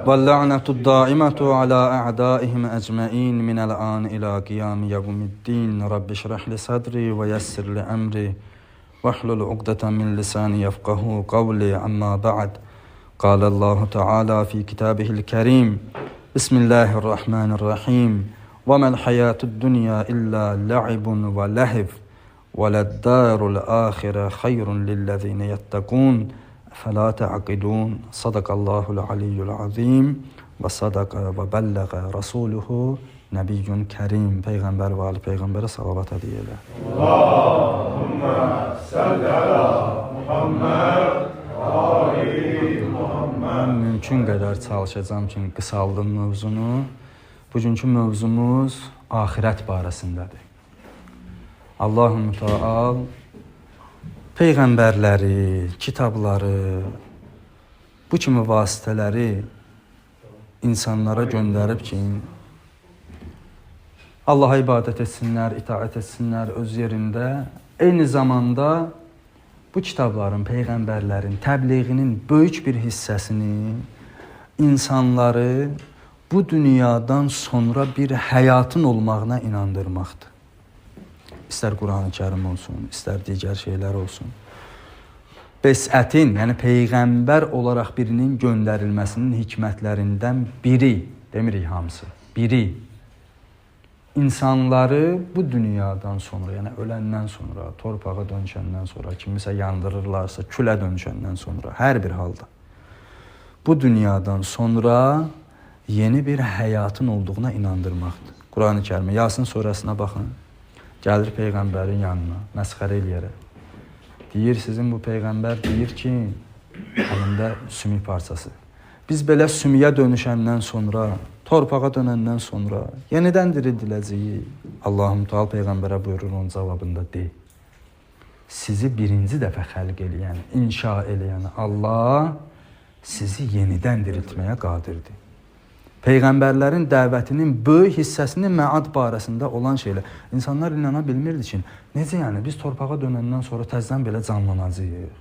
واللعنة الدائمة على أعدائهم أجمعين من الآن إلى قيام يوم الدين رب اشرح لي صدري ويسر لي أمري واحلل عقدة من لساني يفقه قولي أما بعد قال الله تعالى في كتابه الكريم بسم الله الرحمن الرحيم وما الحياة الدنيا إلا لعب ولهو وللدار الآخرة خير للذين يتقون فلا تعقلون صدق الله العلي العظيم وصدق وبلغ رسوله نبي كريم Peygamber ve Ali Peygamber'e salavat ediyorlar. Allahümme salli ala Muhammed Ali Muhammed. Mümkün qədər çalışacağım ki, qısaldım mövzunu. Bugünkü mövzumuz ahirət barəsindədir. Allah-u Müteal Peyğəmbərləri, kitabları, bu kimi vasitələri insanlara göndərib ki, Allaha ibadət etsinlər, itaət etsinlər öz yerində. Eyni zamanda bu kitabların, Peyğəmbərlərin təbliğinin böyük bir hissəsini insanları bu dünyadan sonra bir həyatın olmağına inandırmaqdır. İstər Quran-ı Kərim olsun, istər digər şeylər olsun. Bəsətin, yəni Peyğəmbər olaraq birinin göndərilməsinin hikmətlərindən biri, demirik hamısı, biri, insanları bu dünyadan sonra, yəni öləndən sonra, torpağa dönüşəndən sonra, kimisə yandırırlarsa, külə dönüşəndən sonra, hər bir halda bu dünyadan sonra yeni bir həyatın olduğuna inandırmaqdır. Quran-ı Kərimə, Yasin surəsinə baxın. Gəlir Peyğəmbərin yanına, məsxərə eləyərək. Deyir, sizin bu Peyğəmbər deyir ki, əlində sümük parçası. Biz belə sümüyə dönüşəndən sonra, torpağa dönəndən sonra yenidən dirildiləcəyik. Allah-u Teala Peyğəmbərə buyurur onun cavabında de. Sizi birinci dəfə xəlq eləyən, inşa eləyən Allah sizi yenidən diriltməyə qadirdir. Peyğəmbərlərin dəvətinin böyük hissəsinin məad barəsində olan şeylər. İnsanlar inana bilmirdi ki, necə yəni biz torpağa dönəndən sonra təzdən belə canlanacağıq.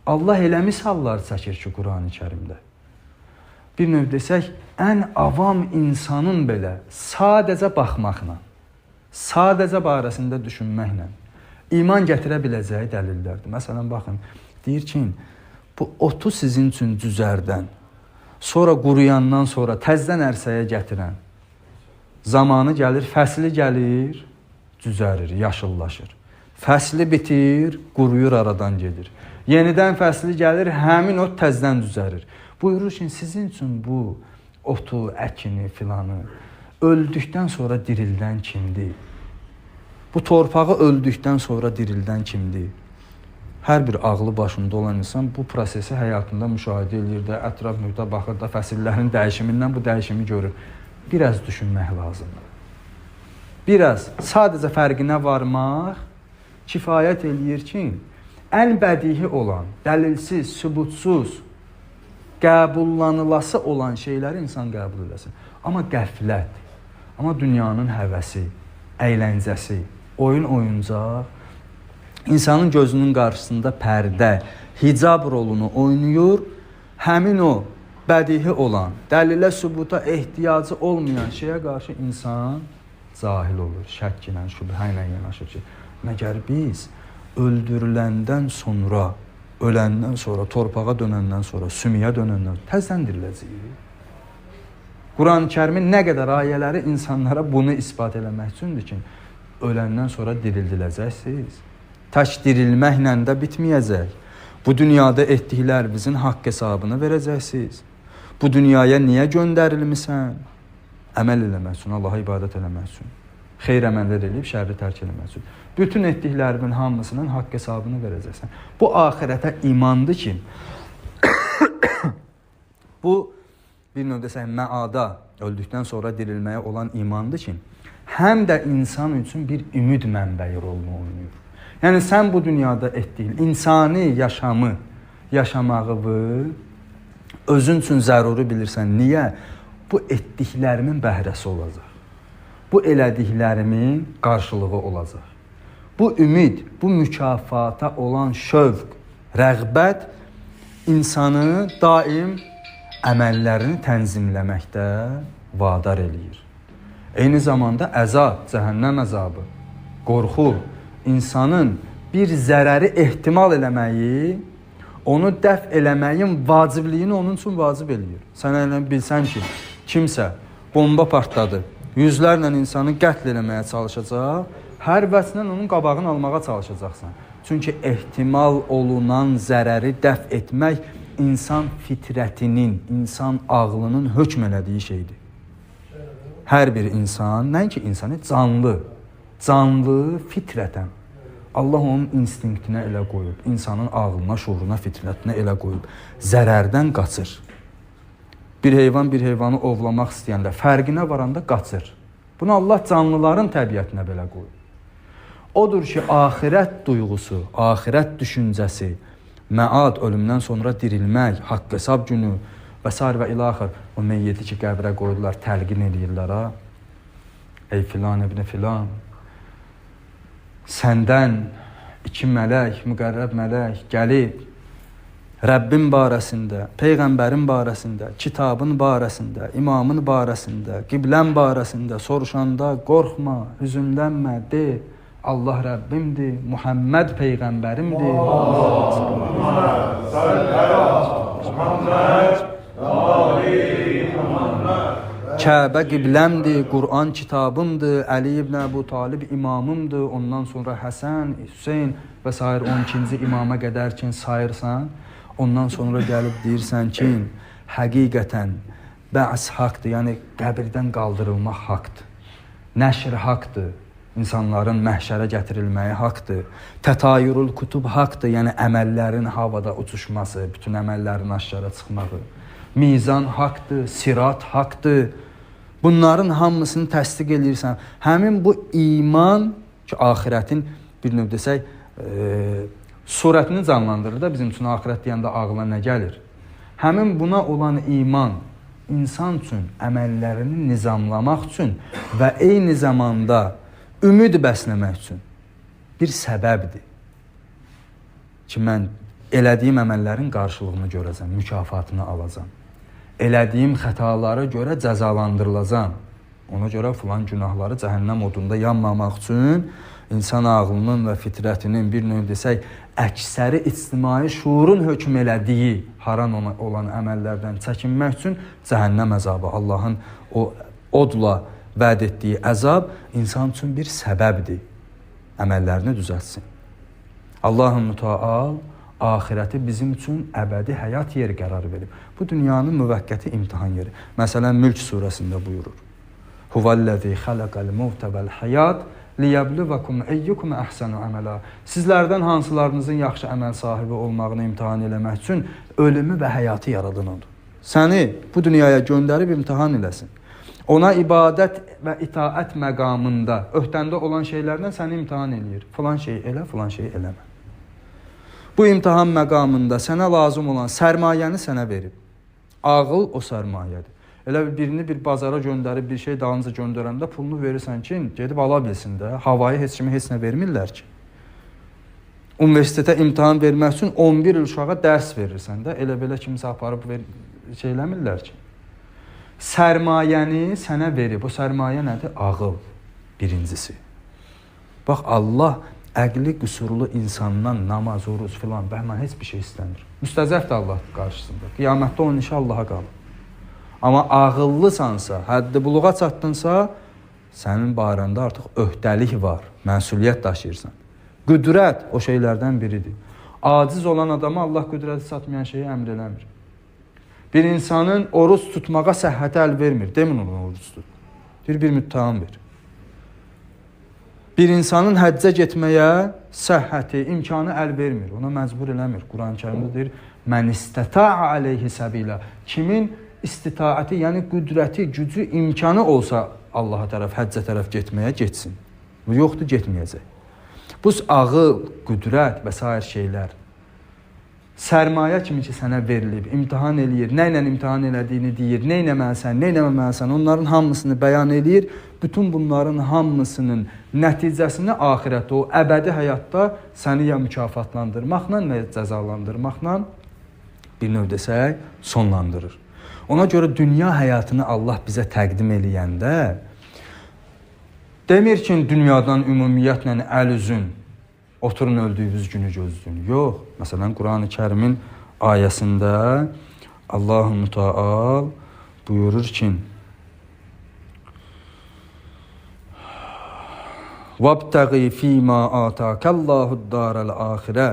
Allah elə misallar çəkir ki, Quran-ı Kərimdə. Bir növ desək, ən avam insanın belə sadəcə baxmaqla, sadəcə barəsində düşünməklə iman gətirə biləcəyi dəlillərdir. Məsələn, baxın, deyir ki, bu otu sizin üçün düzərdən, sonra quruyandan sonra təzdən ərsəyə gətirən zamanı gəlir, fəsli gəlir, düzərir, yaşıllaşır. Fəsli bitir, quruyur, aradan gedir. Yenidən fəsli gəlir, həmin ot təzdən düzərir. Buyurur ki, sizin üçün bu otu, əkini filanı öldükdən sonra dirildən kimdir? Bu torpağı öldükdən sonra dirildən kimdir? Hər bir ağlı başında olan insan bu prosesi həyatında müşahidə edir də, ətraf mühitə baxır da, fəsillərin dəyişimindən bu dəyişimi görür. Biraz düşünmək lazımdır. Biraz sadəcə fərqinə varmaq kifayət eləyir ki, ən bədihi olan, dəlilsiz, sübutsuz, qəbullanılası olan şeyləri insan qəbul eləsin. Amma qəflət, amma dünyanın həvəsi, əyləncəsi, oyuncaq, İnsanın gözünün qarşısında pərdə, hicab rolunu oynayır. Həmin o bədihi olan, dəlilə, sübuta ehtiyacı olmayan şeyə qarşı insan cahil olur. Şəkk ilə, şübhə ilə yanaşır ki, məgər biz öldürüləndən sonra, öləndən sonra, torpağa dönəndən sonra, sümüyə dönəndən təzdən diriləcəyik. Quran-ı Kərimin nə qədər ayələri insanlara bunu ispat eləmək üçündür ki, öləndən sonra dirildiləcəksiniz. Tək dirilməklə də bitməyəcək. Bu dünyada etdiklərinizin haqq hesabını verəcəksiniz. Bu dünyaya niyə göndərilmisən? Əməl eləmək üçün, Allaha ibadət eləmək üçün. Xeyr əməllər eləyib, şərri tərk eləmək üçün. Bütün etdiklərinin hamısının haqq hesabını verəcəksən. Bu axirətə imandır ki, bu bir növ desək, məada, öldükdən sonra dirilməyə olan imandır ki, həm də insan üçün bir ümid mənbəyi rolunu oynayır. Yəni, sən bu dünyada etdiyin insani yaşamı, yaşamağı özün üçün zəruri bilirsən. Niyə? Bu etdiklərimin bəhrəsi olacaq. Bu elədiklərimin qarşılığı olacaq. Bu ümid, bu mükafata olan şövq, Rəğbət insanı daim əməllərini tənzimləməkdə vadar eləyir. Eyni zamanda əzab, cəhənnəm əzabı, qorxu insanın bir zərəri ehtimal eləməyi, onu dəf eləməyin vacibliyini onun üçün vacib eləyir. Sən elə bilsən ki, kimsə bomba partladı, yüzlərlə insanı qətl eləməyə çalışacaq, hər vəchlə onun qabağını almağa çalışacaqsan. Çünki ehtimal olunan zərəri dəf etmək insan fitrətinin, insan ağlının hökm elədiyi şeydir. Hər bir insan, nəinki insanı canlı fitrətən. Allah onun instinktinə elə qoyub, insanın ağlına, şuuruna, fitrətinə elə qoyub, zərərdən qaçır. Bir heyvanı ovlamaq istəyəndə, fərqinə varanda qaçır. Bunu Allah canlıların təbiətinə belə qoyub. Odur ki, axirət duyğusu, axirət düşüncəsi, məad, ölümdən sonra dirilmək, haqq hesab günü və s. və ilaxır. O meyyiti ki, qəbrə qoydular, təlqin edirlər, ha? Ey filan ibn filan, səndən iki mələk, müqərrəb mələk gəlib, Rəbbin barəsində, Peyğəmbərin barəsində, kitabın barəsində, imamın barəsində, qiblən barəsində soruşanda qorxma, hüzünlənmə, de, Allah Rəbbimdir, Muhammed Peyğəmbərimdir. Kəbə qibləmdir, Qur'an kitabımdır, Əli ibn Əbu Talib imamımdır, ondan sonra Həsən, Hüseyn və s. 12-ci imama qədər ki sayırsan, ondan sonra gəlib deyirsən ki, həqiqətən bəs haqdır, yəni qəbirdən qaldırılmaq haqdır, nəşr haqdır, insanların məhşərə gətirilməyi haqdır, tətayürül kutub haqdır, yəni əməllərin havada uçuşması, bütün əməllərin aşkara çıxmağı, mizan haqdır, sirat haqdır. Bunların hamısını təsdiq edirsən. Həmin bu iman ki, axirətin bir növ desək, surətini canlandırır da bizim üçün axirət deyəndə ağla nə gəlir? Həmin buna olan iman insan üçün əməllərini nizamlamaq üçün və eyni zamanda ümid bəsləmək üçün bir səbəbdir ki, mən elədiyim əməllərin qarşılığını görəcəm, mükafatını alacam. Elədiyim xətalara görə cəzalandırılacam. Ona görə filan günahları cəhənnəm odunda yanmamaq üçün insan ağlının və fitrətinin bir növ desək, əksəri ictimai şuurun hökm elədiyi haram olan əməllərdən çəkinmək üçün cəhənnəm əzabı, Allahın o odla vəd etdiyi əzab insan üçün bir səbəbdir, əməllərini düzəltsin. Allah-u Müteal axirəti bizim üçün əbədi həyat yeri qərar verib. Bu dünyanın müvəqqəti imtihan yeri. Məsələn, Mülk surəsində buyurur. Huvəl-ləzi xələqəl mevtə vəl-həyat liyəbluvakum eyyukum əhsənu əmələ. Sizlərdən hansılarınızın yaxşı əməl sahibi olmağını imtihan eləmək üçün ölümü və həyatı yaradan odur. Səni bu dünyaya göndərib imtihan eləsin. Ona ibadət və itaət məqamında öhdəndə olan şeylərdən səni imtihan eləyir. Filan şeyi elə, filan şeyi eləmə. Bu imtihan məqamında sənə lazım olan sərmayəni sənə verib. Ağıl o sərmayədir. Elə birini bir bazara göndərib bir şey dalınca göndərəndə pulunu verirsən ki, gedib ala bilsin də. Havayı heç kimə heç nə vermirlər ki. Universitetə imtihan vermək üçün 11 il uşağa dərs verirsən də. Elə belə kimsə aparıb şey eləmirlər ki. Sərmayəni sənə verib. O sərmayə nədir? Ağıl birincisi. Bax, Allah əqli qüsurlu insandan namaz, oruc filan, bəhmən heç bir şey istəmir. Müstəzəfdir Allah qarşısında. Qiyamətdə onun işi Allaha qalır. Amma ağıllısansa, həddi buluğa çatdınsa, sənin barəndə artıq öhdəlik var, məsuliyyət daşıyırsan. Qüdrət o şeylərdən biridir. Aciz olan adama Allah qüdrəti satmayan şeyi əmr eləmir. Bir insanın oruç tutmağa səhhəti əl vermir. Demin onu oruç tut. Bir müttəham ver. Bir insanın həccə getməyə səhhəti, imkanı əl vermir. Ona məcbur eləmir. Quran-Kərimdə deyir, mən istəta'a aleyhi səbilə. Kimin istitaəti, yəni qüdrəti, gücü, imkanı olsa Allaha tərəf, həccə tərəf getməyə getsin. Bu yoxdur, getməyəcək. Bu ağıl, qüdrət və s. şeylər Sərmayə kimi ki sənə verilib, imtahan eləyir, nə ilə imtahan elədiyini deyir, nə eləməlisən, nə eləməməlisən, onların hamısını bəyan eləyir. Bütün bunların hamısının nəticəsini axirətdə, o əbədi həyatda səni ya mükafatlandırmaqla, ya cəzalandırmaqla bir növ desək, sonlandırır. Ona görə dünya həyatını Allah bizə təqdim eləyəndə demir ki, dünyadan ümumiyyətlə əl-üzün oturun öldüyünüz günü gözləyin. Yox. Məsələn, Quran-ı Kərimin ayəsində Allah-u Teala buyurur ki: "Vabtaghi fima atakallahu-d-daral axirə."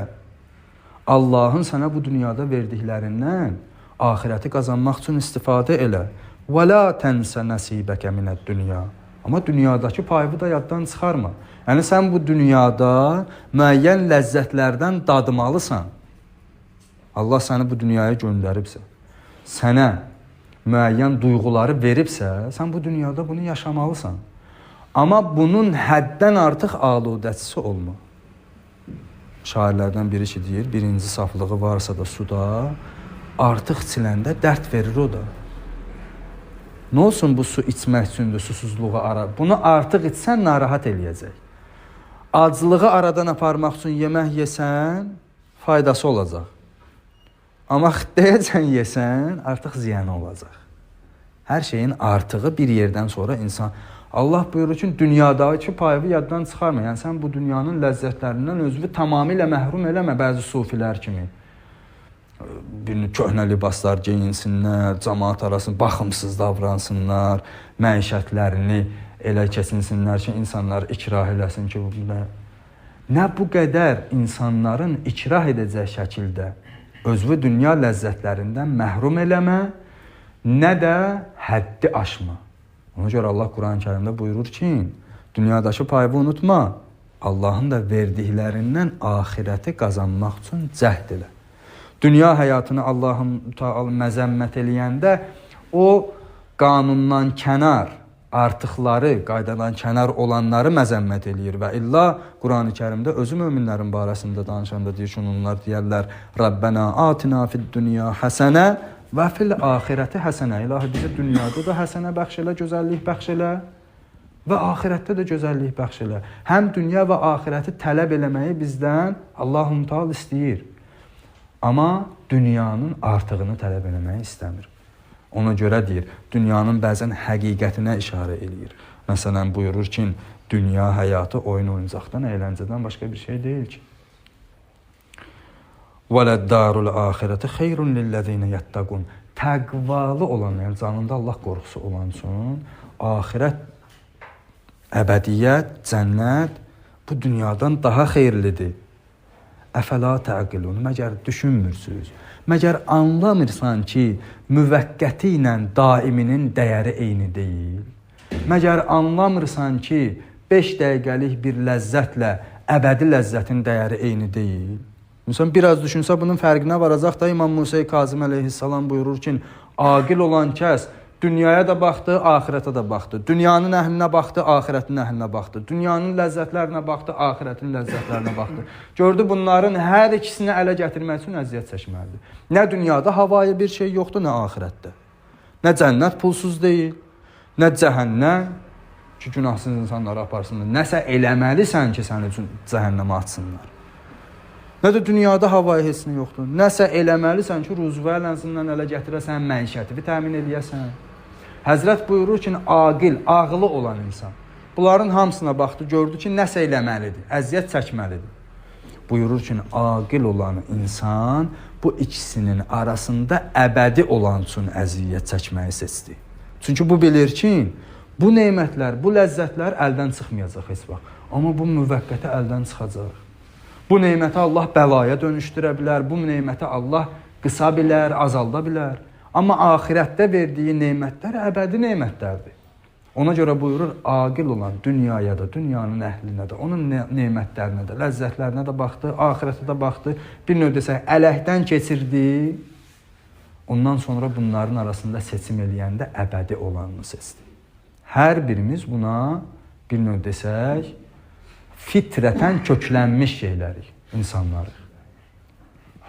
Allahın sənə bu dünyada verdiklərindən axirəti qazanmaq üçün istifadə elə. "Və la tansa nasibaka minəd-dunya." Amma dünyadakı payını da yaddan çıxarma. Yəni sən bu dünyada müəyyən ləzzətlərdən dadmalısan. Allah səni bu dünyaya göndəribsə, sənə müəyyən duyğuları veribsə, sən bu dünyada bunu yaşamalısan. Amma bunun həddən artıq aludəçisi olma. Şairlərdən biri ki deyir, birinci saflığı varsa da suda, artıq içiləndə dərd verir o da. Nə olsun bu su içmək üçündür, susuzluğu ara. Bunu artıq içsən narahat eləyəcək. Acılığı aradan aparmaq üçün yemək yesən, faydası olacaq. Amma xıddəyəcən yesən, artıq ziyanı olacaq. Hər şeyin artığı bir yerdən sonra insan... Allah buyurur ki, dünyadakı payını yaddan çıxarma. Yəni sən bu dünyanın ləzzətlərindən özünü tamamilə məhrum eləmə, bəzi sufilər kimi. Köhnə libaslar geyinsinlər, cəmaat arasında baxımsız davransınlar, məişətlərini elə keçinsinlər ki, insanlar ikrah eləsin ki, nə bu qədər insanların ikrah edəcək şəkildə özünü dünya ləzzətlərindən məhrum eləmə, nə də həddi aşma. Ona görə Allah Quran-ı Kərimdə buyurur ki, dünyadakı payını unutma, Allahın da verdiklərindən axirəti qazanmaq üçün cəhd elə. Dünya həyatını Allahın Teala məzəmmət eləyəndə o qanundan kənar, artıqları, qaydadan kənar olanları məzəmmət eləyir və illa Quran-ı Kərimdə özü möminlərin barəsində danışanda deyir ki, onlar deyərlər: "Rabbana atina fid-dunya hasenə və fil axirəti həsənə." İlahi bizə dünyada da həsənə bəxş elə, gözəllik bəxş elə və axirətdə də gözəllik bəxş elə. Həm dünya və axirəti tələb eləməyi bizdən Allah-u Teala istəyir. Amma dünyanın artığını tələb eləməyi istəmir. Ona görə deyir, dünyanın bəzən həqiqətinə işarə eləyir. Məsələn, buyurur ki, dünya həyatı oyun oyuncaqdan, əyləncədən başqa bir şey deyil ki. وَلَدَّارُ الْآخِرَةِ خَيْرٌ لِلَّذِينَ يَتَّقُونَ. Təqvalı olan, yəni canında Allah qorxusu olan üçün, axirət, əbədiyyət, cənnət bu dünyadan daha xeyirlidir. Əfəla təqilun, məgər düşünmürsünüz? Məgər anlamırsan ki, müvəqqəti ilə daiminin dəyəri eyni deyil? Məgər anlamırsan ki, 5 dəqiqəlik bir ləzzətlə əbədi ləzzətin dəyəri eyni deyil? İnsan biraz düşünsə bunun fərqinə varacaq da İmam Musa Kazım əleyhissalam buyurur ki, aqil olan kəs dünyaya da baxdı, axirətə də baxdı. Dünyanın əhlinə baxdı, axirətin əhlinə baxdı. Dünyanın ləzzətlərinə baxdı, axirətin ləzzətlərinə baxdı. Gördü bunların hər ikisini ələ gətirmək üçün əziyyət çəkməlidir. Nə dünyada havayı bir şey yoxdur, nə axirətdə. Nə cənnət pulsuz deyil, nə cəhənnəm ki, günahsız insanları aparsınlar. Nəsə eləməlisən ki, səni üçün cəhənnəmə atsınlar. Nə də dünyada havayı heç nə yoxdur. Nəsə eləməlisən ki, ruzvə ələnsindən ələ gətirəsən, məişətini təmin eləyəsən. Həzrət buyurur ki, aqil, ağılı olan insan. Bunların hamısına baxdı, gördü ki, nəsə eləməlidir, əziyyət çəkməlidir. Buyurur ki, aqil olan insan bu ikisinin arasında əbədi olan üçün əziyyət çəkməyi seçdi. Çünki bu bilir ki, bu nemətlər, bu ləzzətlər əldən çıxmayacaq heç vaxt. Amma bu müvəqqəti əldən çıxacaq. Bu neməti Allah bəlaya dönüşdürə bilər, bu neməti Allah qısa bilər, azalda bilər. Amma axirətdə verdiyi nemətlər əbədi nemətlərdir. Ona görə buyurur, aqil olan dünyaya da, dünyanın əhlinə də, onun nemətlərinə də, ləzzətlərinə də baxdı, axirətə də baxdı, bir növ desək, ələkdən keçirdi. Ondan sonra bunların arasında seçim eləyəndə əbədi olanını seçdi. Hər birimiz buna bir növ desək, fitrətən köklənmiş şeylərik, insanlarıq.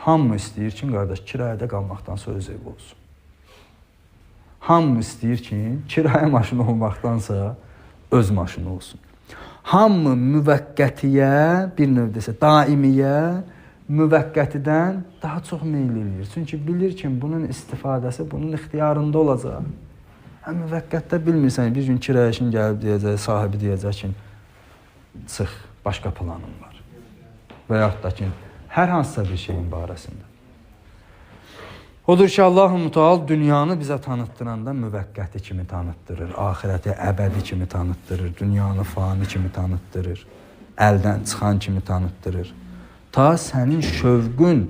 Hamı istəyir ki, qardaş, kirayədə qalmaqdansa öz evi olsun. Hamı istəyir ki, kirayə maşını olmaqdansa öz maşını olsun. Hamı müvəqqətiyə, bir növ desə, daimiyə, müvəqqətidən daha çox meyl eləyir. Çünki bilir ki, bunun istifadəsi bunun ixtiyarında olacaq. Müvəqqətdə bilmirsən, bir gün kirayəşin gəlib deyəcək, sahibi deyəcək ki, çıx, başqa planım var. Və yaxud da ki, hər hansısa bir şeyin barəsində. Odur ki, Allah-u Teala dünyanı bizə tanıtdıranda müvəqqəti kimi tanıtdırır, ahirəti əbədi kimi tanıtdırır, dünyanı fani kimi tanıtdırır, əldən çıxan kimi tanıtdırır. Ta sənin şövqün,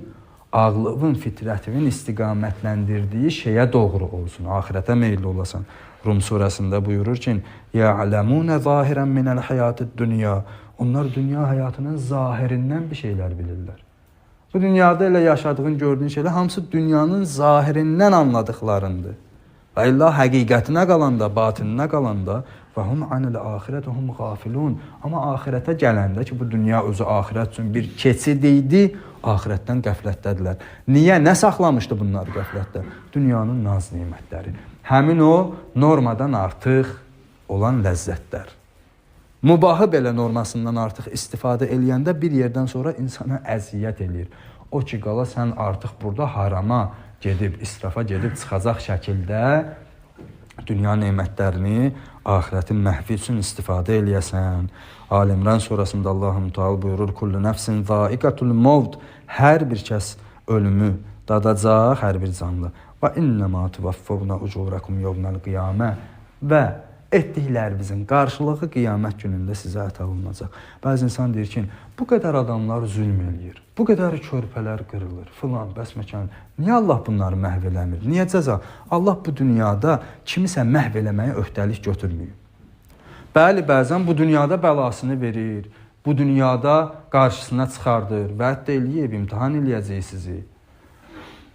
ağlığın, fitrətinin istiqamətləndirdiyi şeyə doğru olsun, ahirətə meyilli olasan. Rum surəsində buyurur ki, يَعْلَمُونَ ظَاهِرًا مِنَ الْحَيَاتِ الدُّنْيَا Onlar dünya həyatının zahirindən bir şeylər bilirlər. Bu dünyada elə yaşadığın, gördüyün şeylər hamısı dünyanın zahirindən anladıqlarındır. Və illa həqiqətinə qalanda, batininə qalanda və hum anil axirət hum qafilun. Amma axirətə gələndə ki, bu dünya özü axirət üçün bir keçid idi, axirətdən qəflətdədirlər. Niyə? Nə saxlamışdı bunları qəflətdə? Dünyanın naz nemətləri. Həmin o normadan artıq olan ləzzətlər. Mubahı belə normasından artıq istifadə eləyəndə bir yerdən sonra insana əziyyət eləyir. O ki, qala sən artıq burada harama gedib, israfa gedib çıxacaq şəkildə dünya nemətlərini axirətin məhvi üçün istifadə eləyəsən. Al-İmran surəsində Allah-u Teala buyurur, Kullu nəfsin zaiqatul mevt Hər bir kəs ölümü dadacaq, hər bir canlı. Və innəmā tuvaffavna ucurakum yevməl qiyamə Və etdiklərimizin qarşılığı qiyamət günündə sizə əta olunacaq. Bəzi insan deyir ki, bu qədər adamlar zülm eləyir, bu qədər körpələr qırılır, filan, bəsməkan. Niyə Allah bunları məhv eləmir? Niyə cəza? Allah bu dünyada kimisə məhv eləməyə öhdəlik götürməyib. Bəli, bəzən bu dünyada bəlasını verir, bu dünyada qarşısına çıxardır, vəd eləyib, imtihan eləyəcək sizi.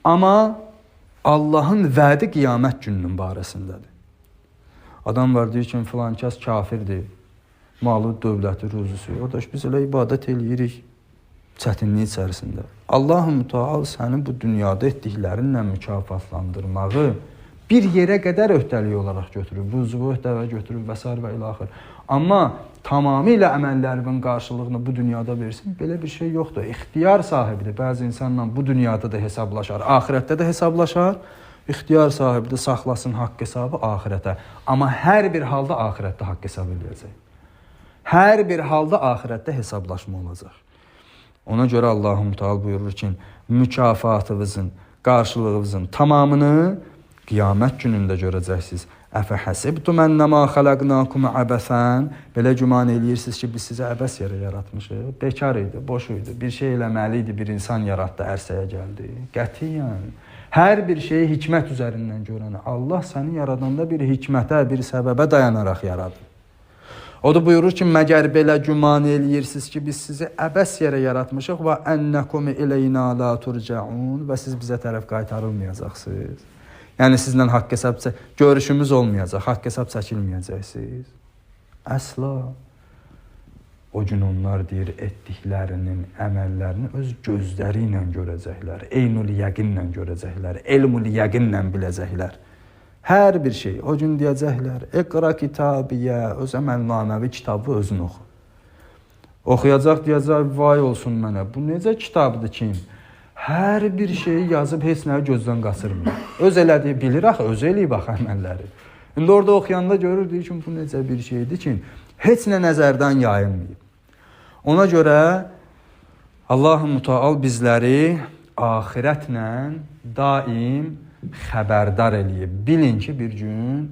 Amma Allahın vədi qiyamət gününün barəsindədir. Adam var, deyir ki, filan kəs kafirdir, malı, dövləti, ruzusu. Odaş, biz elə ibadət eləyirik çətinlik içərisində. Allah-u Teala səni bu dünyada etdiklərinlə mükafatlandırmağı bir yerə qədər öhdəlik olaraq götürür, ruzuvu öhdəvə götürür və s. və ilaxır. Amma tamamilə əməllərinin qarşılığını bu dünyada versin, belə bir şey yoxdur. İxtiyar sahibidir. Bəzi insanla bu dünyada da hesablaşar, axirətdə də hesablaşar. İxtiyar sahibi də saxlasın haqq hesabı axirətə. Amma hər bir halda axirətdə haqq hesab edəcək. Hər bir halda axirətdə hesablaşma olacaq. Ona görə Allah-u Teala buyurur ki, mükafatınızın, qarşılığınızın tamamını qiyamət günündə görəcəksiniz. Əfəhəsibtum ennəmā xələqnakum əbəsən Belə güman eləyirsiniz ki, biz sizi əbəs yerə yaratmışıq. Bekar idi, boş idi, bir şey eləməli idi, bir insan yaratdı, ərsəyə gəldi. Qətiyyən. Hər bir şeyi hikmət üzərindən görənə. Allah səni yaradanda bir hikmətə, bir səbəbə dayanaraq yaradır. O da buyurur ki, məgər belə güman eləyirsiniz ki, biz sizi əbəs yerə yaratmışıq və ennəkum ileynə la turcaun və siz bizə tərəf qaytarılmayacaqsınız. Yəni sizlə haqq hesab görüşümüz olmayacaq, haqq hesab çəkilməyəcəksiniz. Əsla. O gün onlar deyir, etdiklərinin, əməllərini öz gözləri ilə görəcəklər, eynul yəqinlə görəcəklər, elmul yəqinlə biləcəklər. Hər bir şey. O gün deyəcəklər, iqra kitabiyə, öz əməlnaməvi kitabı özün oxu. Oxuyacaq, deyəcək, vay olsun mənə. Bu necə kitabdır ki, hər bir şeyi yazıb heç nəyi gözdən qaçırmır. Öz elədiyi bilir axı, öz eləyib axı əməlləri. İndi orada oxuyanda görür, deyir ki, bu necə bir şeydir ki, heç nə nəzərdən yayılmayıb. Ona görə Allah-u Teala bizləri axirətlə daim xəbərdar eləyib. Bilin ki, bir gün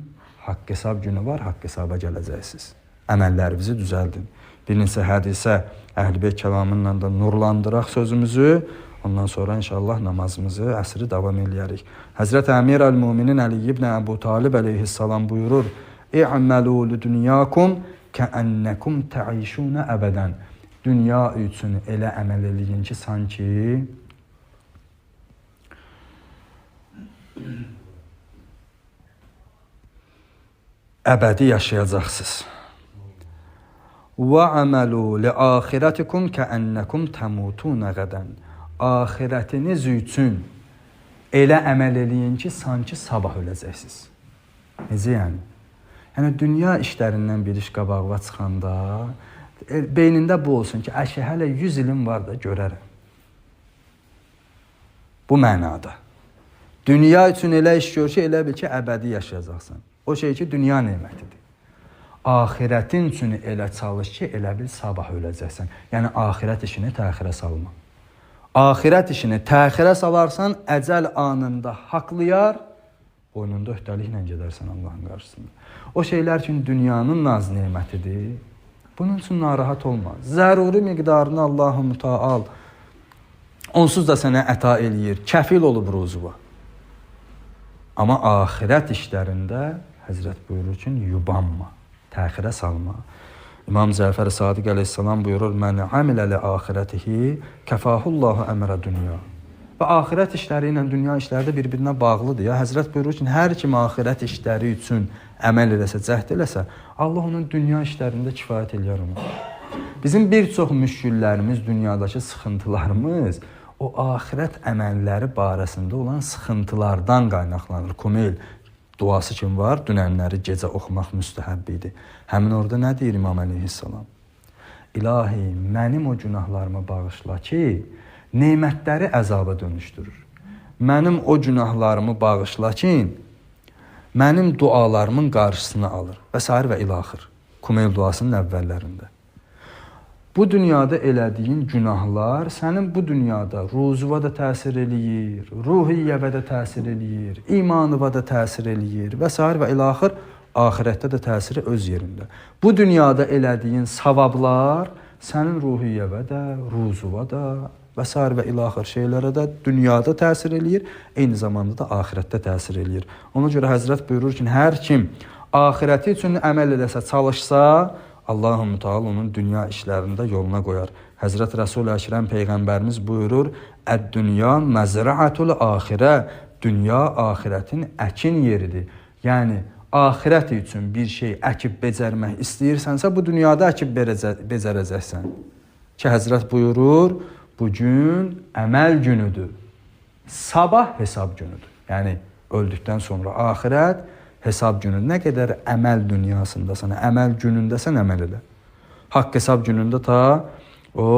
haqq hesab günü var, haqq hesaba gələcəksiniz. Əməllərinizi düzəldin. Bir neçə hədisə Əhl-i kəlamınla da nurlandıraq sözümüzü. Ondan sonra inşallah namazımızı, əsri davam eləyərik. Həzrət Əmir əl-Müminin Əli ibn Əbu Talib əleyhissalam buyurur, İ'məlu lidünyakum kəənnəkum təişunə əbədən. Dünya üçün elə əməl eləyin ki, sanki əbədi yaşayacaqsınız. Və əməlu li axirətikum kəənnəkum təmutunə qədən. axirətiniz üçün elə əməl eləyin ki, sanki sabah öləcəksiniz. Necə yəni? Yəni dünya işlərindən bir iş qabağına çıxanda beynində bu olsun ki, əşi hələ 100 ilim var da görərəm. Bu mənada. Dünya üçün elə iş gör ki, elə bil ki, əbədi yaşayacaqsan. O şey ki, dünya nemətidir. Axirətin üçün elə çalış ki, elə bil sabah öləcəksən. Yəni axirət işini təxirə salma. Axirət işini təxirə salarsan, əcəl anında haqlayar, boynunda öhdəliklə gedərsən Allahın qarşısında. O şeylər üçün dünyanın naz nemətidir. Bunun üçün narahat olma. Zəruri miqdarını Allah-u Müteal onsuz da sənə əta eləyir. Kəfil olub ruzuva. Amma axirət işlərində Həzrət buyurur ki, yubanma, təxirə salma. İmam Cəfər Sadiq əleyhissalam buyurur, mən amilə li axirətihi kəfahullahu əmrə dünya. Və axirət işləri ilə dünya işləri də bir-birinə bağlıdır. Ya Həzrət buyurur ki, hər kim axirət işləri üçün əməl eləsə, cəhd eləsə, Allah onun dünya işlərində kifayət eləyər ona. Bizim bir çox müşküllərimiz, dünyadakı sıxıntılarımız o axirət əməlləri barəsində olan sıxıntılardan qaynaqlanır. Kumeyl duası kim var? Dünənləri gecə oxumaq müstəhəb idi. Həmin orada nə deyir İmam əleyhissalam? İlahi, mənim o günahlarımı bağışla ki, nemətləri əzaba dönüşdürür. Mənim o günahlarımı bağışla ki, mənim dualarımın qarşısını alır. Və s. və ilaxır. Kumeyl duasının əvvəllərində. Bu dünyada elədiyin günahlar sənin bu dünyada ruzuva da təsir eləyir, ruhiyyəvə də təsir eləyir, imanıva da təsir eləyir və s. və ilaxır, axirətdə də təsiri öz yerində. Bu dünyada elədiyin savablar sənin ruhiyyəvə də, ruzuva da və s. və ilaxır şeylərə də dünyada təsir eləyir, eyni zamanda da axirətdə təsir eləyir. Ona görə Həzrət buyurur ki, hər kim axirəti üçün əməl eləsə, çalışsa, Allah-u Müteal onun dünya işlərində yoluna qoyar. Həzrət Rəsul-i Əkrəm Peyğəmbərimiz buyurur, Əd-dünya məzra'atul axirə, dünya axirətin əkin yeridir. Yəni, axirət üçün bir şey əkib becərmək istəyirsənsə, bu dünyada əkib becərəcəksən. Ki, Həzrət buyurur, bugün əməl günüdür, sabah hesab günüdür. Yəni, öldükdən sonra axirət, hesab günü. Nə qədər əməl dünyasındasan, əməl günündəsən, əməl elə. Haqq hesab günündə ta o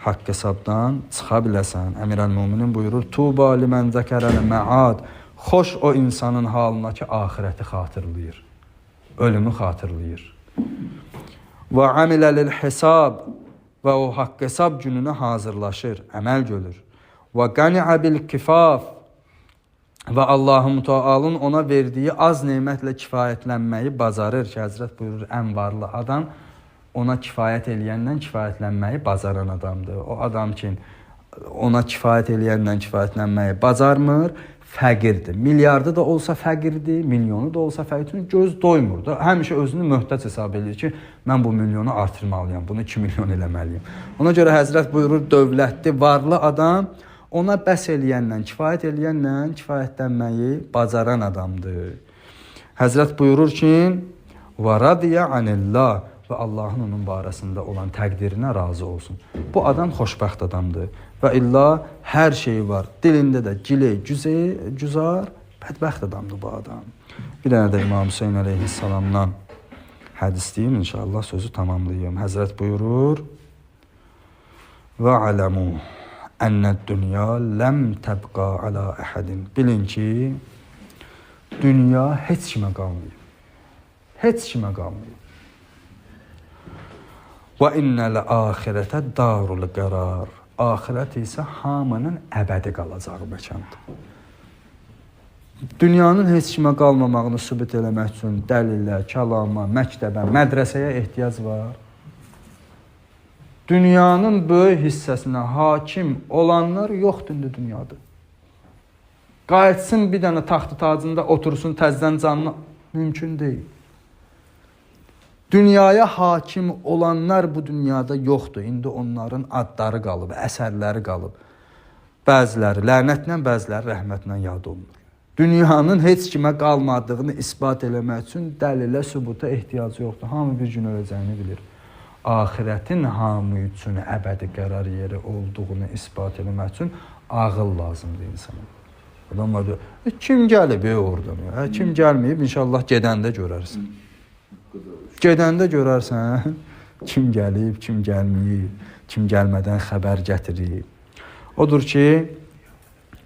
haqq hesabdan çıxa biləsən. Əmirəl-Müminin buyurur, Tuba limən zəkərəl məad. Xoş o insanın halına ki, axirəti xatırlayır, ölümü xatırlayır. Və amilə lil hesab. Və o haqq hesab gününə hazırlaşır, əməl görür. Və qəni'ə bil kifaf. Və Allah-u Mütealın ona verdiyi az nemətlə kifayətlənməyi bacarır ki, Həzrət buyurur, ən varlı adam ona kifayət eləyəndən kifayətlənməyi bacaran adamdır. O adam ki, ona kifayət eləyəndən kifayətlənməyi bacarmır, fəqirdir. Milyardı da olsa fəqirdir, milyonu da olsa fəqirdir. Göz doymur da. Həmişə özünü möhtac hesab edir ki, mən bu milyonu artırmalıyam, bunu 2 milyon eləməliyim. Ona görə Həzrət buyurur, dövlətli, varlı adam ona bəs eləyənlə, kifayət eləyənlə kifayətlənməyi bacaran adamdır. Həzrət buyurur ki, və radiyə anillah və Allahın onun barəsində olan təqdirinə razı olsun. Bu adam xoşbəxt adamdır və illa hər şey var. Dilində də giley, güzar, bədbəxt adamdır bu adam. Bir dənə də İmam Hüseyin əleyhissalamdan hədis deyim, inşallah sözü tamamlayayım. Həzrət buyurur, və aləmu Ənnəd dünya ləm təbqa alə əhədin. Bilin ki, dünya heç kimə qalmayıb. Heç kimə qalmayıb. Və innəl axirətə darul qərar. Axirət isə hamının əbədi qalacağı məkandır. Dünyanın heç kimə qalmamağını sübut eləmək üçün dəlillə, kəlama, məktəbə, mədrəsəyə ehtiyac var. Dünyanın böyük hissəsinə hakim olanlar yoxdur indi dünyada. Qayıtsın bir dənə taxtı tacında otursun təzdən canına, mümkün deyil. Dünyaya hakim olanlar bu dünyada yoxdur. İndi onların adları qalıb, əsərləri qalıb. Bəziləri lənətlə, bəziləri rəhmətlə yad olunur. Dünyanın heç kimə qalmadığını isbat eləmək üçün dəlilə, sübuta ehtiyacı yoxdur. Hamı bir gün öləcəyini bilir. axirətin hamı üçün əbədi qərar yeri olduğunu isbat etmək üçün ağıl lazımdır insana. Adamlar diyor, kim gəlib oradan? Kim gəlməyib, inşallah gedəndə görərsən. Gedəndə görərsən, kim gəlib, kim gəlməyib, kim gəlmədən xəbər gətirib. Odur ki,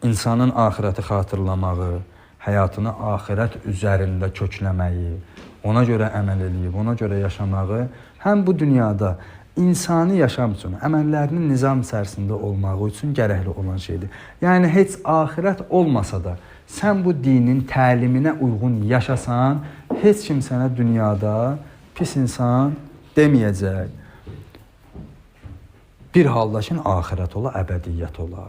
insanın axirəti xatırlamağı, həyatını axirət üzərində kökləməyi, ona görə əməl edib, ona görə yaşamağı, həm bu dünyada insani yaşam üçün, əməllərinin nizam içərisində olmağı üçün gərəkli olan şeydir. Yəni, heç axirət olmasa da, sən bu dinin təliminə uyğun yaşasan, heç kim sənə dünyada pis insan deməyəcək. Bir halda ki, axirət ola, əbədiyyət ola.